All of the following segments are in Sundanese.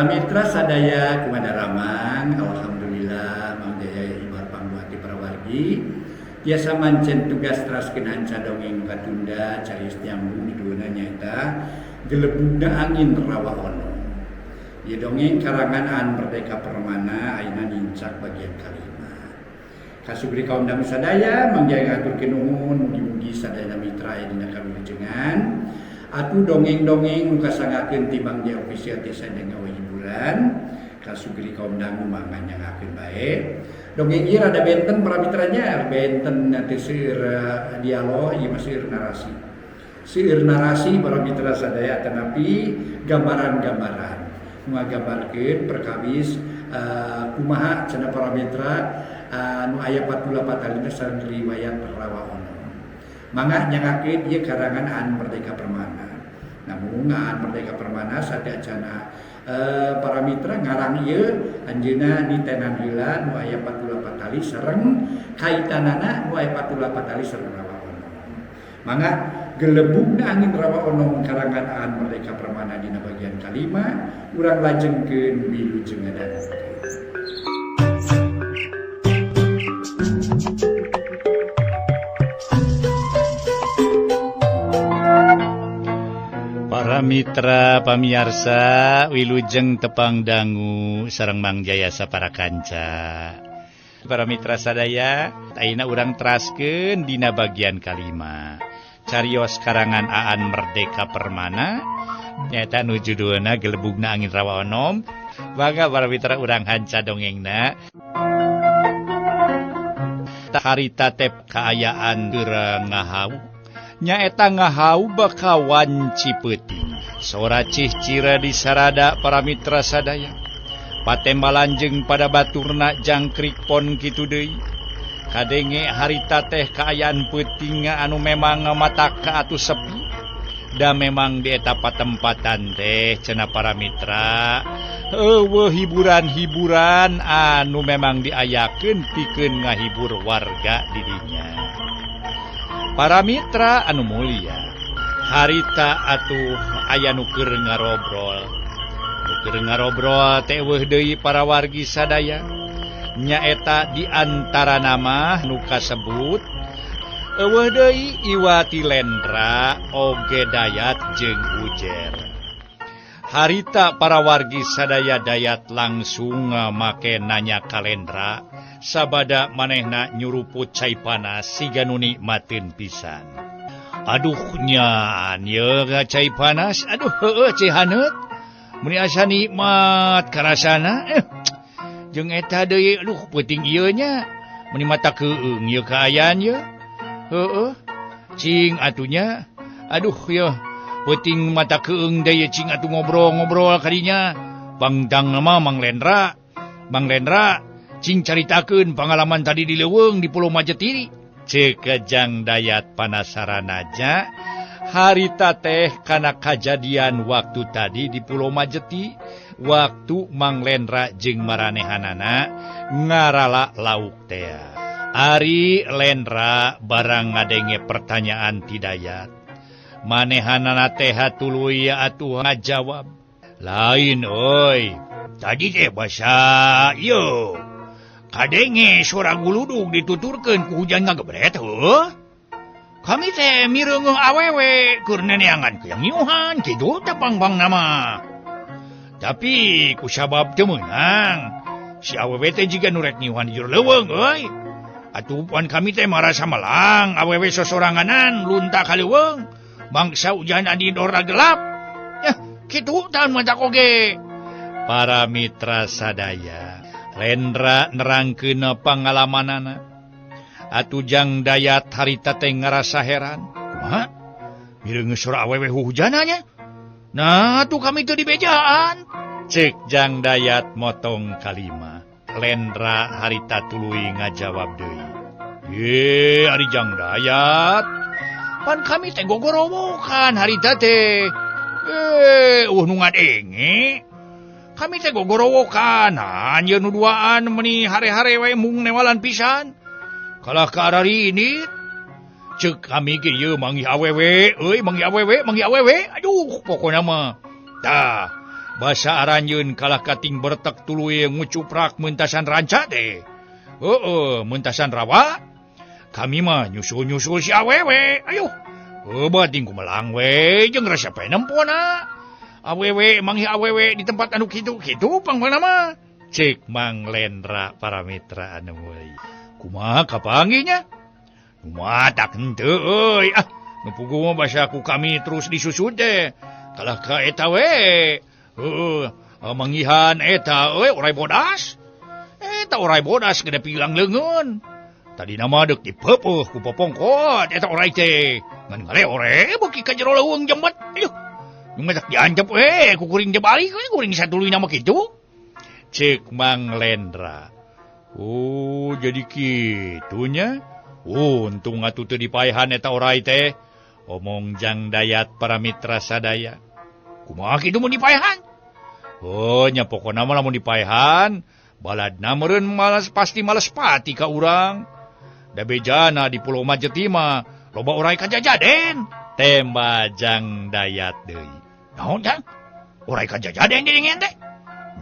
Para mitra sadaya kumadaramang, alhamdulillah Mang Jaya ibar pangbuati prawargi. Biasa mancen tugas teraskeun hanca dongeng katunda carios nyambung duduna nyaeta gelebugna angin rawa ono. Ieu dongeng karangan Aan Merdeka Permana ayeuna nincak bagian kalima. Kasubri kaum dami sadaya Mang Jaya ngaturkeun nuhun mugi-mugi sadaya mitra aya dina kawilujengan. Atu dongeng-dongeng nu kasangakeun ti Mang Jaya official tiasa dengan hiburan kasugri kaum dangu mangga nyangakeun bae. Dongeng ieu rada benten para mitranya, benten teh seueur dialog ieu mah seueur narasi. Seueur narasi para mitra sadaya tanapi gambaran-gambaran nu ngagambarkeun perkawis kumaha cenah para mitra nu aya 48 talina sareng riwayat rawa ono. Mangga nyangakeun ieu karangan Aan Merdeka Permana. Namun Aan Merdeka Permana sadayana para mitra ngarang ieu anjeunna nitenan heula nu aya 48 tali sareng kaitanana nu aya 48 tali sareng rawa ono. Mangga gelebugna angin rawa ono karangan Aan Merdeka Permana dina bagian kalima urang lajengkeun wilujengan. Para mitra pamiarsa wilujeng tepang dangu sareng Mang Jaya saparakanca. Para mitra sadaya ayeuna urang teraskeun dina bagian kalima carios karangan Aan Merdeka Permana nyaeta nu judulna gelebugna angin rawa onom. Mangga para mitra urang hanca dongengna. Harita tep kaayaan geura ngahau nyaeta ngahau bakawan Cipeuting. Sora cih-cira di sarada para mitra sadaya. Patembalan jeung pada baturna jangkrik pon kitu deui. Kadenge harita teh kaayaan peuting anu memang matak ka atuh sepi. Da memang di eta patempatan teh cenah para mitra eueuh hiburan-hiburan anu memang diayakeun pikeun ngahibur warga di dinya. Para mitra anu mulia, harita atuh aya nu keur ngarobrol. Nu keur ngarobrol teh eueuh deui para wargi sadaya. Nyaeta di antara nama nu kasebut eueuh deui Iwati Lendra oge Dayat jeung Ujer. Harita para wargi sadaya Dayat langsung make nanya ka Lendra sabada manehna nyuruput cai panas siga nu nikmateun pisan. Aduh nyaan ye cai panas, aduh heueuh cai haneut. Mun asa nikmat karasana jeung eta deui aduh peuting ieu nya mun mata keueung ye kaayaan ye. Heueuh cing atunya aduh ye peuting mata keueung deui cing atuh ngobrol-ngobrol kadinya. Pangdang nama Mang Lendra. Mang Lendra cing caritakeun pangalaman tadi di leuweung di Pulau Majeti. Ceuk Jang Dayat panasaran aja harita teh kana kajadian waktu tadi di Pulau Majeti waktu Mang Lendra jeung maranehanana ngarala lauk teh. Ari Lendra barang ngadenge pertanyaan ti Dayat. Manehanana teh tuluy atuh ngajawab. Lain euy. Tadi teh basa ieu kadenge suara guludug dituturkeun ku hujan ngagebret heuh. Kami teh mireungeuh awewe keur neneangan ke yang nyuhan kitu teh pang-pang nama. Tapi ku sabab teu meunang si awewe teh jiga nu rek nyuhan di jero leuweung euy. Atuh pan kami teh marasa melang awewe sosoranganan lunta ka leuweung bangsa hujan adi dora gelap. Yah kitu tahan matak oge. Para mitra sadaya Lendra nerangkeun pangalamanana. Atuh Jang Dayat harita teh ngarasa heran. Kumaha? Mireungeuh sora awewe hujananya? Nah, atuh kami teu dibejaan. Ceuk Jang Dayat motong kalima. Lendra harita tuluy ngajawab deui. Ye, ari Jang Dayat. Pan kami teh gogorowokan harita teh. Nu ngadenge. Kami teh gogorowokan, anjeun nu duaan meuni hare-hare we mung newalan pisan. Kalah ka arari ini ceuk kami ge ieu manggi awewe, euy manggi awewe. Aduh pokona mah. Tah, Basa aranjeun kalah kating bertek tuluy ngucuprak mentasan ranca teh. Mentasan rawa. Kami mah nyusul-nyusul si awewe. Ayo. Bating kumelang we jeung rasa penempona. Awewe manghi awewe di tempat anu kitu-kitu pangmana mah. Cek Mang Lendra para mitra anu meuli. Kumaha kapangginya? Matak henteu euy. Nu puguh mah basa ku kami terus disusud teh. Kalah ka eta we. Manggihan eta euy oray bodas. Eta oray bodas gede pilang leungeun. Tadi nama deuk dipeupuh ku popongkot eta oray teh. Ngan ngale ore beuki ka jero leuweung jembet. Aduh. Nu ngajak diancep we ku kuring teh balik we kuring satuluy nama kitu. Cek Mang Lendra. Oh, jadi kitunya. Untung atuh teu dipaehan eta oray teh. Omong Jang Dayat para mitra sadaya. Kumaha kitu mun dipaehan? Nya pokona mah lamun dipaehan, baladna meureun pasti males pati ka urang. Da bejana di Pulau Majeti mah loba oray kajajaden. Temba Jang Dayat deui. Naon Jang? Oray kajajaden diringan teh?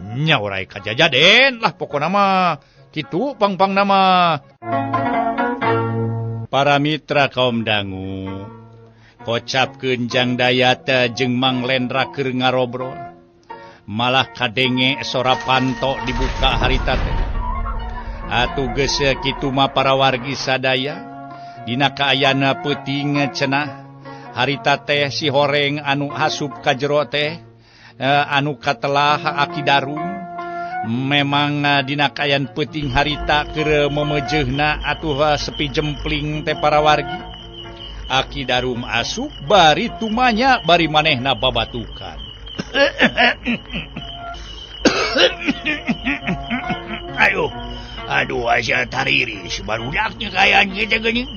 Nya oray kajajaden lah pokona mah kitu pang-pang nama. Para mitra kaum dangu, kocapkeun Jang Dayat jeung Mang Lendra keur ngarobrol. Malah kadenge sora panto dibuka harita teh. Atuh geus kitu mah para wargi sadaya, dina kaayana peuting cenah harita teh si horeng anu hasup ka jero teh anu katelah Aki Darum. Memang dina kaayaan peuting harita keur memejeuna atuh sepi jempling teh para wargi. Aki Darum asup bari tumanya bari manehna babatukan. Aduh asa tariris barudaknya kayaan kita geuning.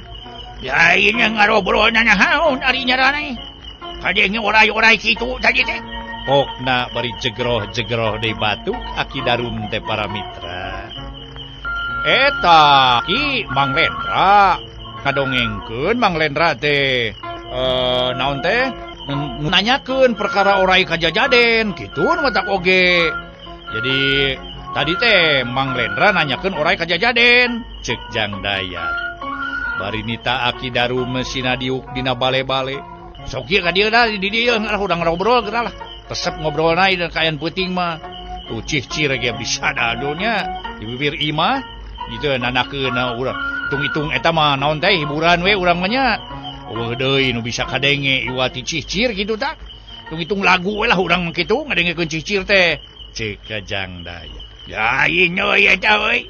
Lain yang ngarobrol naon ari nyarana. Kadenge oray-oray kitu tadi teh. Pokna bari jegroh-jegroh deui batuk Aki Darum teh para mitra. Eta ki Mang Lendra kadongengkeun Mang Lendra teh naon teh nanyakeun perkara oray kajajaden kitu nu matak oge. Jadi tadi teh Mang Lendra nanyakeun oray kajajaden ceuk Jang Dayat. Bari nita Aki Darum sina diuk dina bale-bale. Sok ieu ka dieu da di dieu urang ngobrol geura lah. Resep ngobrol naik dan kayan puting mah. Tuh cih-cih lagi bisa dadonya di bibir imah. Gitu nanakeun urang. Hitung-hitung eta mah naon teh hiburan we urang mah nya. Eueuh deui nu bisa kadenge iwati cih-cih kitu tah. Hitung-hitung lagu we lah urang kitu ngadengekeun cih-cih teh. Cek Jang Dayat. Ya ieu eta euy.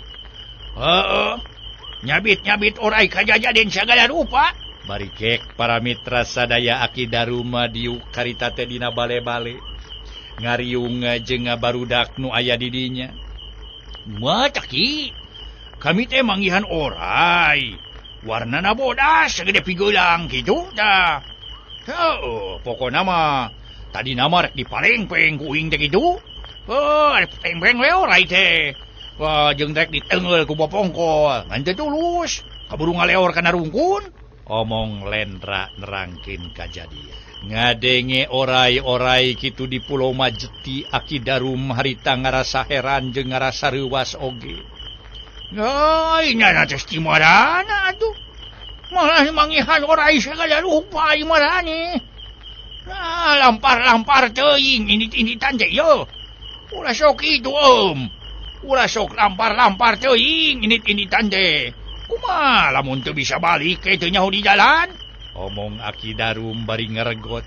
Heeh. Nyabit-nyabit oray kajajaden sagala rupa. Bari kek para mitra sadaya Aki Darum diuk karita teh dina bale-bale. Ngariung jeung barudak nu aya di dinya. Moal taki. Kami teh manggihan oray. Warnana bodas sagede pigeulang kitu tah. Heuh, pokona mah tadi nama rek dipalengpeng ku uing teh kitu. Rek pengpeng we oray teh. Wah, jeung rek diteungeul ku bopongko. Ngan teh tulus. Kaburu ngaleor kana rungkun. Omong Lendra nerangkin kajadian. Ngadenge oray-oray kitu di Pulau Majeti Aki Darum harita ngarasa heran jeung ngarasa reuwas oge. Nya teh timarana atuh. Malah mangihan oray sagala rupa imarane. Nah, lampar-lampar teuing indit-inditan teh yo. Ulah sok itu ulah sok lampar-lampar teuing indit-inditan teh. Kumaha lamun teu bisa balik ke teu nyaho di jalan? Omong Aki Darum bari ngaregot.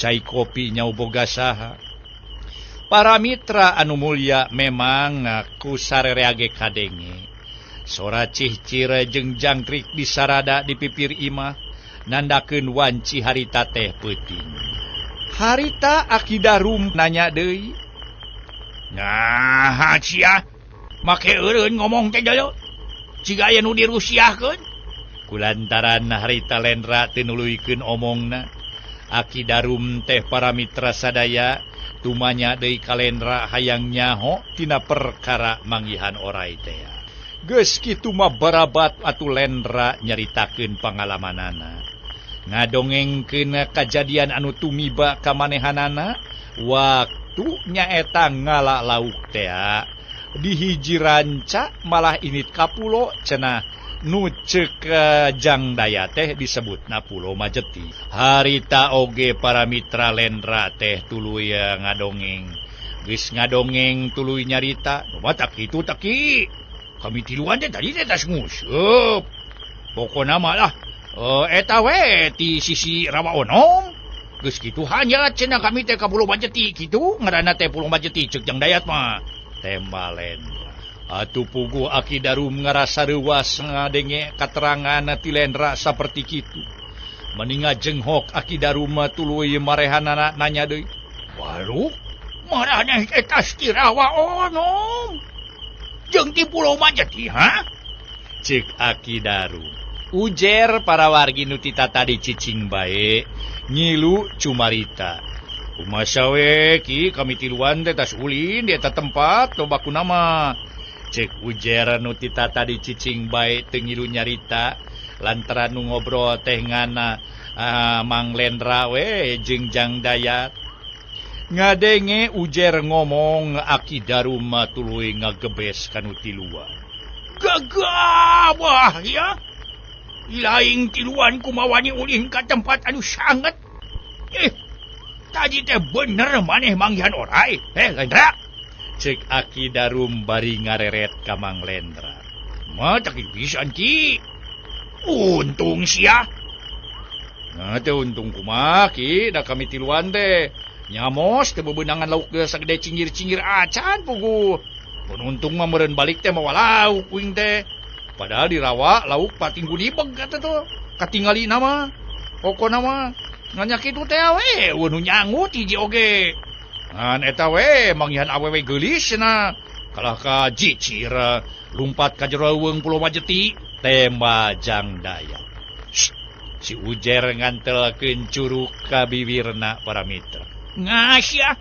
Cai kopi nyau boga saha. Para mitra anu mulya memang ku sarereage kadenge. Sora cih-cir jeung jangkrik di sarada di pipir imah nandakeun wanci harita teh peuting. Harita Aki Darum nanya deui. Nah, cia make eureun ngomong teh deuleu. Jika aya nu dirusiahkeun kulantaran harita Lendra teu nuluykeun omongna. Aki Darum teh para mitra sadaya tumanya deui ka Lendra hayang nyaho tina perkara manggihan oray teh. Geus kitu mah barabat atuh Lendra nyaritakeun pangalamanana. Ngadongengkeun kajadian anu tumiba ka manehanana kitu nyaeta ngala lauk teh di hiji ranca malah init kapulo cenah nu ceuk Jangdaya teh disebutna Pulo Majeti. Harita oge para mitra Lendra teh tuluy ngadongeng. Geus ngadongeng tuluy nyarita, "Mah tak kitu tak ki. Kami tiluan teh tadi teh tas nguseup. Pokona mah lah eta we ti sisi Rawa Onom. Geus kitu hanya cenah kami teh ka Pulo Majeti kitu ngaranna teh Pulo Majeti ceuk Jangdayat mah." Tembak Lendra. Atuh puguh Aki Darum ngarasa reuas ngadenge katerangan ti Lendra saperti kitu. Meninga jenghok Aki Darum tuluy marehanana nanya deui, "Waduh, marahna eta ti Rawa Onom jeung ti Pulo Majeti, ha?" Ceuk Aki Darum. Ujer para wargi nu tadi cicing bae ngilu cumarita. "Kumaha we ki kami tiluan teh tas ulin di eta tempat loba kunaha?" Cek ujar nu tadi cicing bae teu ngilu nyarita lantaran nu ngobrol teh ngana Mang Lendra we jeung Jangdayat. Ngadenge ujar ngomong Aki Darum tuluy ngagebes kanu tiluan. "Gagah ya. Laing tiluan kumawani ulin ka tempat anu sangat. Tadi teh bener maneh manggihan orai. Lendra." Cek Aki Darum bari ngareret ka Mang Lendra. "Mah tak pisan ki. Untung sia." "Nah teh untung kumaha ki da kami tiluan teh. Nyamos teh bebeunangan lauk geus sagede cingir-cingir acan puguh. Mun untung mah meureun balik teh mawa lauk kuing teh. Padahal di Rawa lauk patinggu dibeg kata tuh. Katinggalina mah. Pokona mah nganya kitu teh we nu nyangut hiji oge. Ngan eta we manggihan awewe geulis cenah. Kalah ka jicir lumpat ka jero leuweung Pulo Majeti." Tembak Jangdaya. Si Ujer ngantelkeun curug ka bibirna para mitra. "Sia,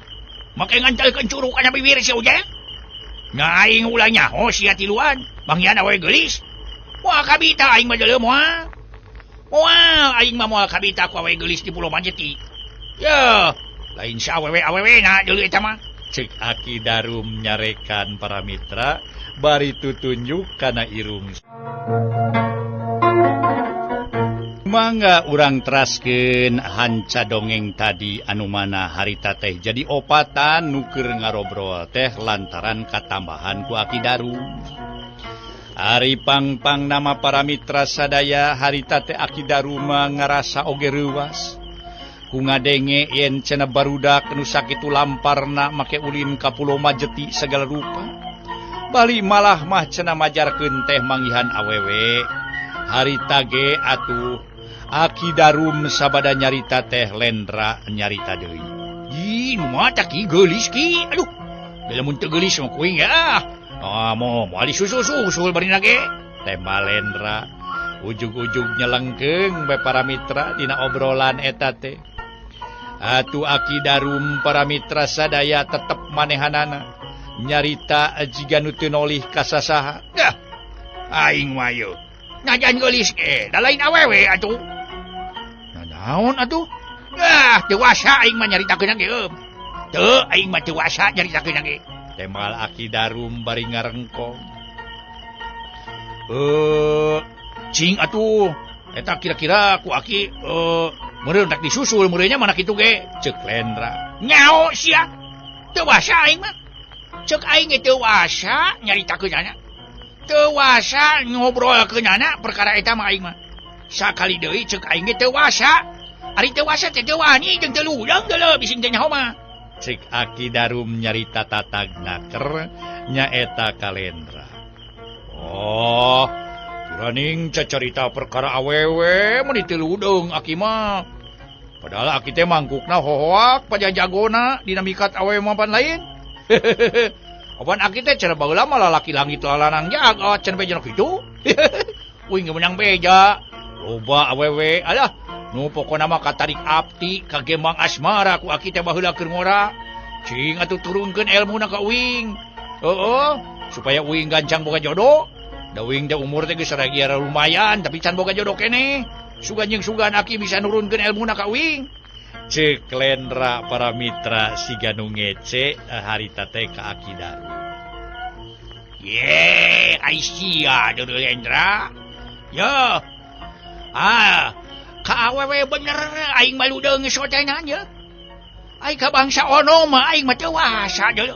make ngantelkeun curug kana bibir si Ujer? Aing ulah nyaho sia tiluan, manggihan awewe geulis. Moal kabita aing mah deuleu moal. Moal aing mah moal kabita ku awewe geulis di Pulo Majeti. Yeuh, lain si awewe-awewe na deuleu eta mah." Cek Aki Darum nyarekan para mitra bari tutunjuk kana irung. Mangga urang teraskeun hanca dongeng tadi anu mana harita teh jadi opatan nu keur ngarobrol teh lantaran katambahan ku Aki Darum. Ari pangpang nama para mitra sadaya harita teh Aki Darum ngarasa oge reuwas. Ku ngadenge yen cenah barudak nu sakitu lamparna make ulin ka Pulo Majeti segala rupa. Bali malah mah cenah majarkeun teh manggihan awewe. Harita ge atuh Aki Darum sabada nyarita teh Lendra nyarita deui. "Ih, nu mah tak ki geulis ki. Aduh, lamun teu geulis mah kuing ya. Moal disusul-susul bari ge." Tembak Lendra. Ujug-ujug nyelengkeung bae para mitra dina obrolan eta teh. Atuh Aki Darum para mitra sadaya tetep manehanana nyarita jiga nu teu nolih ka sasaha. "Dah, aing mah yeuh. Najan geulis ge, da lain awewe atuh." "Naon atuh?" "Teu wasa aing mah nyaritakeun ge. Teu aing mah teu wasa nyaritakeun ge." Tembak Aki Darum bari ngarengkong. Cing atuh, eta kira-kira ku Aki meureun tak disusul meureunnya mana kitu ge?" Ceuk Lendra. "Nyao sia. Teu wasa aing mah. Ceuk aing ge teu wasa nyaritakeunana. Teu wasa ngobrolkeunana perkara eta mah aing mah. Sakali deui ceuk aing ge teu wasa. Ari teu wasa teh teu wani jeung teu ludeung deuleu bising teh nyaho mah." Cek Aki Darum nyarita tatagna keur nyaeta ka Lendra. "Oh, kiraning cacarita perkara awewe mun teu ludeung Aki mah. Padahal Aki teh mangkukna hohoak pajajagona dina mikat awewe mah pan lain." "Opan Aki teh cenah baheula mah lalaki langit lalanang jaga cenah beja kitu." "Uing menang beja. Loba awewe, alah nu pokona mah katarik apti ka gembang asmara ku Aki teh baheula keur ngora. Cing atuh turunkeun elmuna ka uing. Supaya uing gancang boga jodoh. Da uing teh umur teh geus ragiara lumayan tapi can boga jodoh keneh. Sugan jeung sugan Aki bisa nurunkeun elmuna ka uing. cek Lendra para mitra siga nu ngece harita teh ka Aki Darum. Ye, Aisyah dulu Lendra. Yo. Ka awewe bener aing maludeung sotenan ye. Aing ka bangsa onom aing mah teu wasa dulu.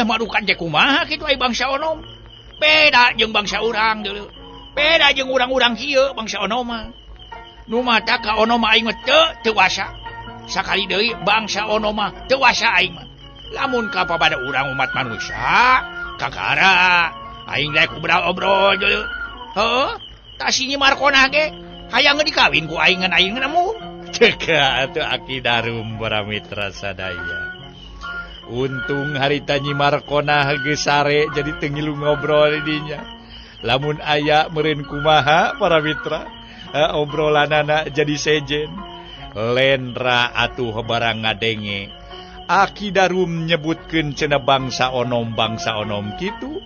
Madukan teh kumaha kitu aing bangsa onom. Beda jeung bangsa urang dulu. Beda jeung urang-urang kieu bangsa onom mah. Nu mata ka onom aing mah teu wasa. Sakali deui bangsa onom mah teu wasa aing mah. Lamun ka pabada urang umat manusia, kakara aing daek obrol dulu. Heuh, tak si Markona ge hayang dikawin ku aing ngan aing namun. Teka atuh Aki Darum para mitra sadaya. Untung harita Nyi Markona geus sare jadi teu ngilu ngobrol dinya. Lamun aya meureun kumaha para mitra, obrolanana jadi sejen. Lendra atuh barang ngadenge. Aki Darum nyebutkeun cenah bangsa onom kitu.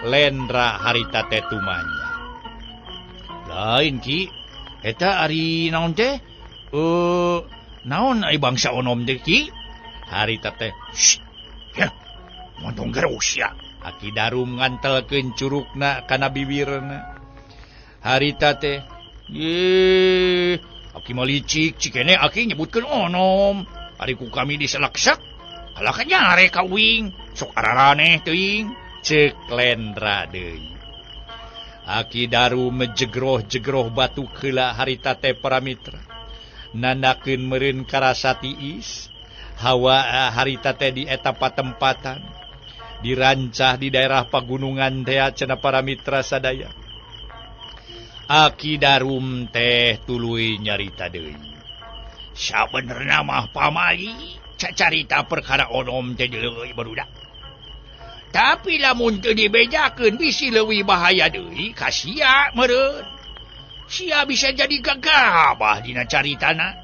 Lendra harita teh tumanya. Lain ki, eta ari naon teh? Naon ai bangsa onom teh ki? Harita teh, ya, montong geus ya. Aki Darum ngantelkeun curugna kana bibirna. Harita teh, ye, Aki malicik cikene Aki nyebutkeun onom. Ari ku kami diselaksak, kalah nyare kawing, sok araraneh teuing, cek Lendra deui. Aki Darum jegroh-jegroh batu heula harita teh para mitra. Nandakeun meureun karasa tiis, hawa harita teh di eta patempatan, dirancah di daerah pagunungan teh cenah para mitra sadaya. Aki Darum teh tuluy nyarita deui. Sabenerna mah pamali carita perkara onom teh deuleuy barudak. Tapi lamun teu dibejakeun bisi leuwih bahaya deui ka sia meureun. Sia bisa jadi gagabah dina caritana.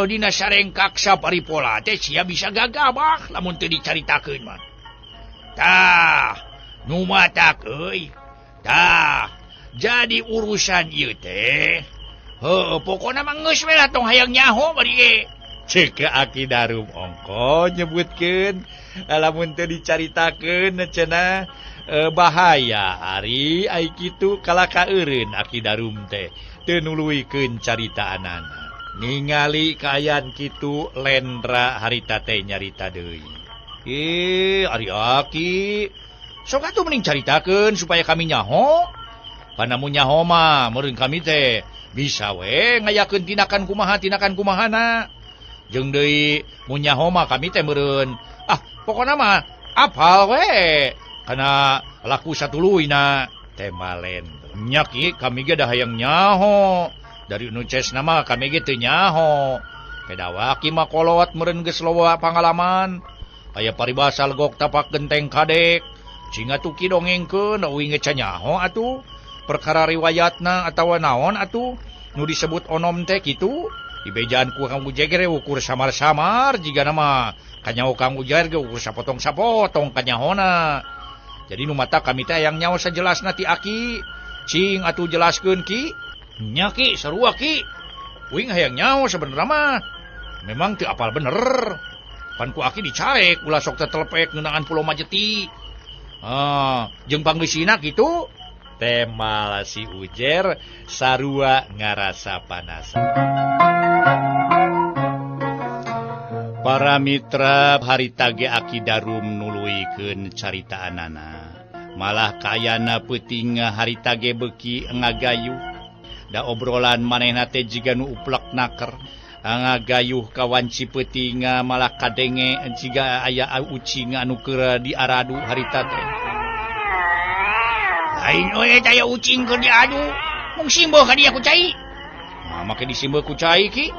Dina sarengkak saparipola teh sia bisa gagabah lamun teu dicaritakeun mah. Tah, nu matak euy. Tah, jadi urusan ieu teh pokoknya mah geus we lah tong hayang nyaho bari ge. Cek Aki Darum ongko nyebutkeun lamun teu dicaritakeun cenah bahaya ari ai kitu kalaka eureun Aki Darum teh teu nuluykeun caritaanana. Ningali kaayaan kitu Lendra harita teh nyarita deui. Ari Aki, sok atuh mending caritakeun supaya kami nyaho. Panamun nyaho mah meureun kami teh bisa we ngayakeun tindakan kumahana. Jeung deui mun nyaho mah kami teh meureun pokona mah apal we kana laku satuluyna teh malen. Nya ki kami ge da hayang nyaho. Dari nu cesna mah kami ge teu nyaho. Pedawaki mah kolot meureun geus loba pangalaman. Aya paribasa legok tapak genteng kadek. Cing atuh ki dongengkeun euy ngeca nyaho atuh. Perkara riwayatna atawa naon atuh nu disebut onom teh kitu dibejaan ku Kang Ujang ge ukur samar-samar jiga nama kanyaho Kang Ujang ge ukur sapotong-sapotong kanyahona. Jadi nu mata kami teh yang nyaho sajelasna ti Aki. Cing atuh jelaskeun ki. Nya ki sarua ki. Uing hayang nyaho sabenerna mah. Memang teu apal bener. Pan ku Aki dicarek ulah sok tetelepek ngeunaan Pulau Majeti. Jeung panggeusina kitu. Temal si Ujer sarua ngarasa panasan. Para mitra harita ge Aki Darum nuluykeun caritaanana. Malah kayana peuting harita ge beuki ngagayuh. Da obrolan manehna teh jiga nu uplek naker. Ngagayuh kawan cipeuting malah kadenge jiga aya ucing anu keur diaradu harita teh. Lain we daya ucing keur diadu, mung simbeuh ka dia ku cai. Make disimbeuh ku cai ki.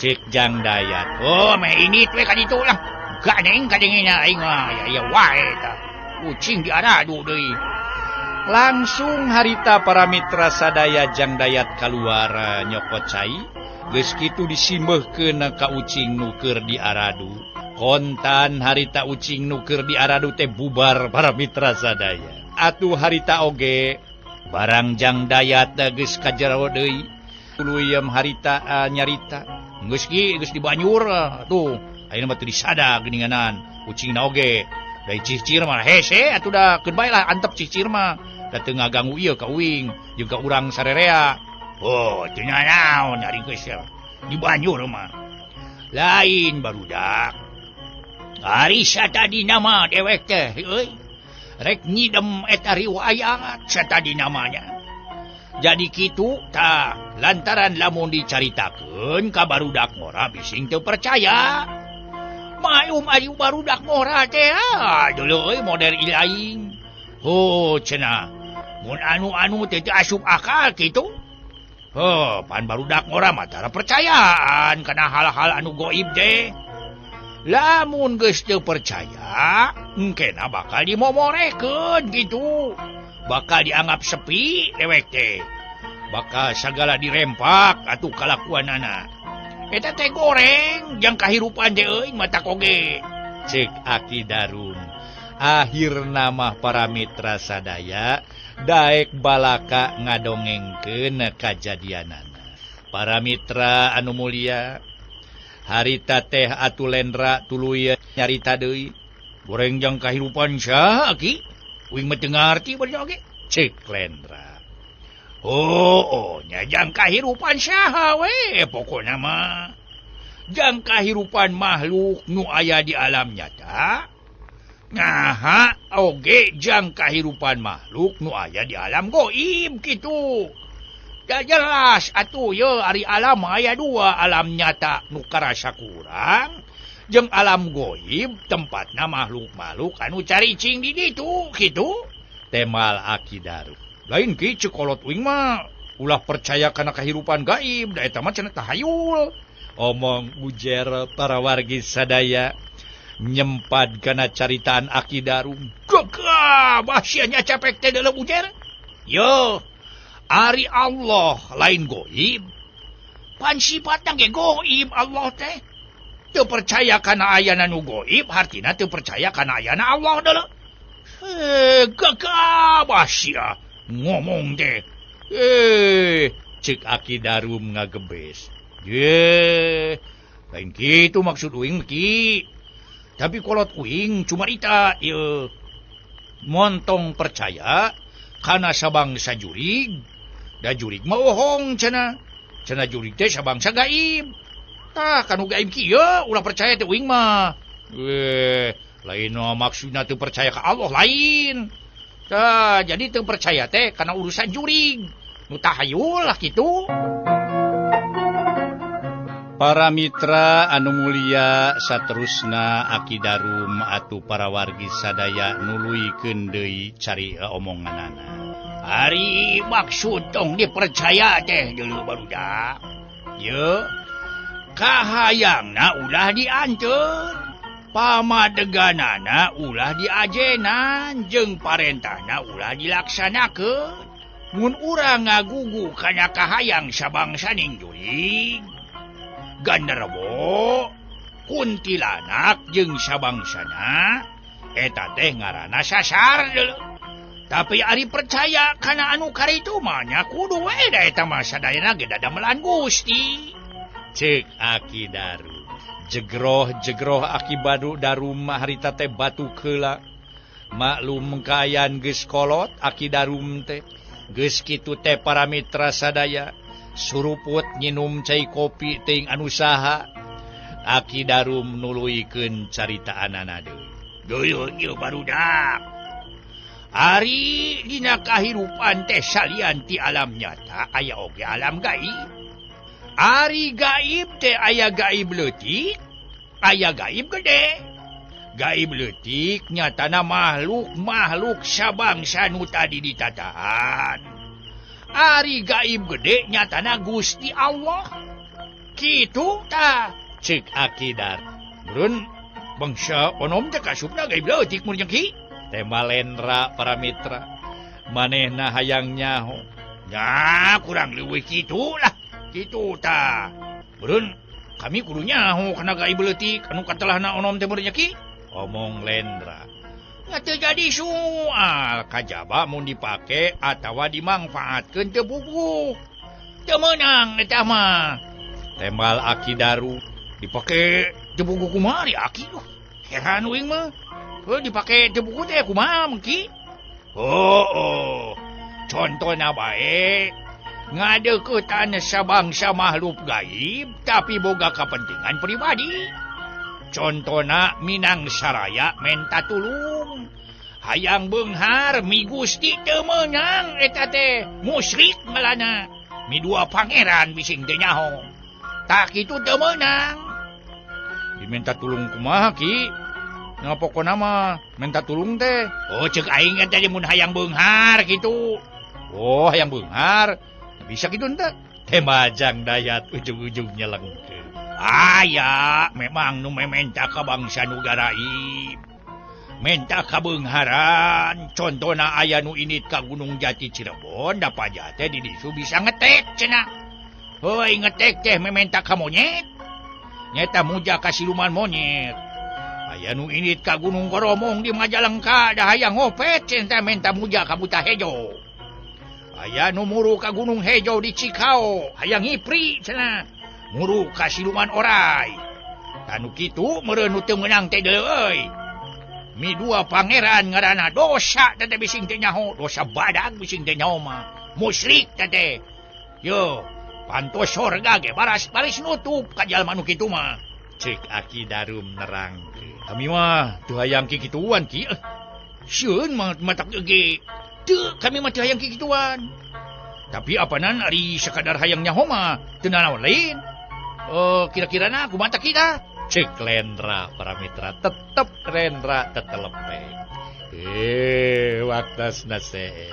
Cek Jang Dayat. Me ini we ka ditu lah. Gadeng kadengena aing mah ya wae tah. Ucing diaradu deui. Langsung harita para mitra sadaya Jang Dayat kaluar nyokot cai. Geus kitu disimbeuhkeun ka ucing nu keur diaradu. Kontan harita ucing nu keur diaradu teh bubar para mitra sadaya. Atuh harita oge barang Jang Dayat geus kajero deui. Tuluy harita nyarita geus di Banyur tuh ayeuna mah teu disada geuninganan kucing oge da cicir mah hese atuh da keun bae lah antep cicir mah da teu ngaganggu ieu ka uing jeung ka urang sarerea. Oh teu naon ari geus di Banyur mah lain barudak ari satadina mah dewek teh euy rek nyidem eta riwayat satadina namanya. Jadi kitu tah lantaran lamun dicaritakeun ka barudak ngora bising teu percaya. Mayum ari barudak ngora teh dulu euy model ilaing. Oh cenah mun anu-anu teh asup akal kitu. Oh pan barudak ngora mah tara percayaan kana hal-hal anu goib teh. Lamun geus teu percaya engkena bakal dimomorekeun gitu. Bakal dianggap sepi dewek teh. Bakal sagala dirempak atuh kalakuanana. Eta teh goreng jang kahirupan teh euy mata koge. Cek Aki Darum. Akhirna mah para mitra sadaya daek balaka ngadongengkeun kajadianana. Para mitra anu mulia, harita teh Atulendra tuluy nyarita deui. Goreng jang kahirupan saha Ki? Uing mah teu ngarti bener oge. Cek Lendra. Oh, nya jang kahirupan saha we pokona mah. Jang kahirupan makhluk nu aya di alam nyata. Ngaha oge jang kahirupan makhluk nu aya di alam goib kitu. Da jelas atuh ye ari alam aya dua, alam nyata nu karasa kurang jeung alam goib tempatna makhluk-makhluk anu caricing di ditu kitu. Temal Aki Darum. Lain ki cekolot uing mah ulah percaya kana kahirupan gaib da eta mah cenah tahayul. Omong ujer para wargi sadaya nyempad kana caritaan Aki Darum. Gagah bahasianya capek teh dalam ujer. Yo, ari Allah lain goib. Pan sifatna ge goib Allah teh. Teu percaya kana ayana nu goib, hartina teu percaya kana ayana Allah deuleu. Gagah bahasa ngomong teh. Cek Aki Darum ngagebes. Lain kitu maksud uing Ki. Tapi kolot uing cuma ita ieu montong percaya kana sabangsa jurig. Da jurig mah ohong cenah. Cenah jurig teh sabangsa gaib. Tah kanu gaib kieu ulah percaya teh uing mah. Lain maksudna teu percaya ka Allah lain. Tah jadi teu percaya teh kana urusan jurig. Nu tahayul lah kitu. Para mitra anu mulia saterusna Aki Darum atuh para wargi sadaya nuluykeun deui cari omonganana. Ari maksud tong dipercaya teh dulu barudak. Ye, kahayangna ulah dianceun, pamadeganana ulah diajenan, jeung parentahna ulah dilaksanakeun. Mun urang ngagugu kana kahayang sabangsaning jurig, Gandarwo, kuntilanak jeung sabangsana, eta teh ngaranna sasar deuleu. Tapi ari percaya kana anu karitu mah nya kudu we da eta mah sadayana ge dadamelan Gusti. Cek Aki Darum. Jegroh Aki Darum harita teh batu keula. Maklum kaayaan geus kolot Aki Darum teh. Geus kitu teh para mitra sadaya suruput nginum cai kopi teuing anu saha. Aki Darum nuluykeun caritaanana deui. Deuyeun ieu barudak. Ari dina kahirupan teh salian ti alam nyata aya oge alam gaib. Ari gaib teh aya gaib leutik, aya gaib gede. Gaib leutik nyatana makhluk sabangsa nu tadi ditatahan. Ari gaib gede nyatana Gusti Allah. Kitu tah cek Aki Darum. Murun bangsa onom teh kasupna gaib leutik mun jeung Ki. Tema Lendra para mitra manehna hayang nyaho. Ya kurang leuwih kitu lah. Kitu tah. Murun kami kudu nyaho kana gaib leutik anu katelahna onom teh meureun Ki. Omong Lendra. Teu jadi soal kajaba mun dipake atawa dimangfaatkeun teu puguh. Teu meunang eta mah. Tembal Aki Darum. Dipake teu buku kumaha di Aki tuh. Heran uing mah. Dipake teu buku teh kumaha mengki? Oh. Contohna bae ngadeuketan sabangsa makhluk gaib tapi boga kepentingan pribadi. Contohna Minang Saraya menta tulung. Hayang beunghar mi Gusti teu meunang eta teh musyrik malana. Mi dua pangeran bising teh nyaho. Tak kitu teu meunang. Diminta tulung kumaha Ki? Nah pokona mah minta tulung teh. Oh ceuk aing teh mun hayang beunghar kitu. Oh hayang beunghar. Bisa gitu ente? Teh Majang Dayat ujung-ujungnya lengkep. Ya, memang nu mementa ka bangsa nu garaib. Menta ka beungharan, contohna aya nu init ka Gunung Jati Cirebon, da paja teh di disu bisa ngetek cenah. Heuy ngetek teh mementa ka monyet. Nyata muja ka siluman monyet. Aya nu init ka Gunung Koromong di Majalengka, da hayang ngopet cenah menta muja ka Buta Hejo. Aya nu muru ka Gunung Hejo di Cikao, hayang ngipri cenah. Muru ka siluman orai. Tanu kitu meureun nu teu meunang teh deuleu euy. Mi dua pangeran ngaranna dosa teh bising teh nyaho, dosa badag bising teh nyaho mah. Musyrik teh. Yo, pantos sorga ge baris nutup ka jalma nu kitu mah. Cek Aki Darum nerangkeun. Kami mah teu hayang kikituan Ki. Sieun mah matak ge. Teu kami mah teu hayang kikituan. Tapi apanan ari sekadar hayang nyaho mah teu naon lain. Kira-kirana kumaha kita? Cek Lendra para mitra tetep Lendra tetelepek. Waktasna seh.